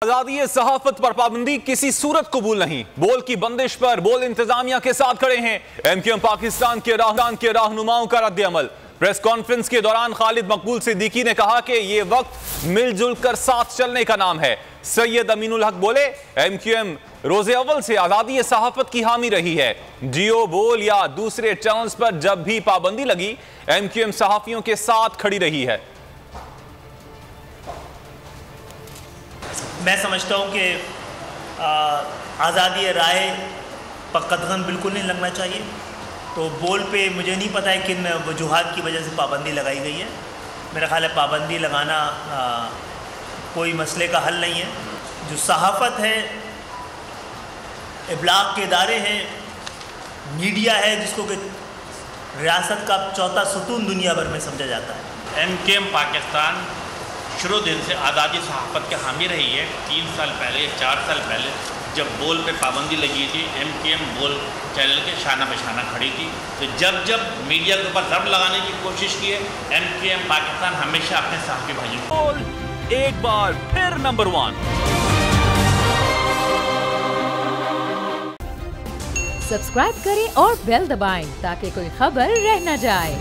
आजादी सहाफत पर पाबंदी किसी सूरत कबूल नहीं। बोल की बंदिश पर बोल इंतजामिया के साथ खड़े हैं एमक्यूएम पाकिस्तान के रहनुमाओं का रद्द अमल। प्रेस कॉन्फ्रेंस के दौरान खालिद मकबूल सिद्दीकी ने कहा कि यह वक्त मिलजुल कर साथ चलने का नाम है। सैयद अमीनुल हक बोले, एमक्यूएम रोजे अव्वल से आजादी सहाफत की हामी रही है। जियो, बोल या दूसरे चैनल्स पर जब भी पाबंदी लगी, एमक्यूएम सहाफियों के साथ खड़ी रही है। मैं समझता हूँ कि आज़ादी राय पर कदम बिल्कुल नहीं लगना चाहिए। तो बोल पे मुझे नहीं पता है किन वजूहात की वजह से पाबंदी लगाई गई है। मेरा ख्याल है पाबंदी लगाना कोई मसले का हल नहीं है। जो सहाफ़त है, इब्लाग के इदारे हैं, मीडिया है जिसको कि रियासत का चौथा सुतून दुनिया भर में समझा जाता है। एमक्यूएम पाकिस्तान शुरू दिन से आज़ादी सहाफ़त के हामी रही है। 3 साल पहले 4 साल पहले जब बोल पे पाबंदी लगी थी, एमक्यूएम बोल चैनल के शाना बशाना खड़ी थी। तो जब जब मीडिया के ऊपर रब लगाने की कोशिश की है, एमक्यूएम पाकिस्तान हमेशा अपने सहाफ़ी भाइयों बोल एक बार फिर नंबर 1। सब्सक्राइब करें और बेल दबाएं ताकि कोई खबर रह न जाए।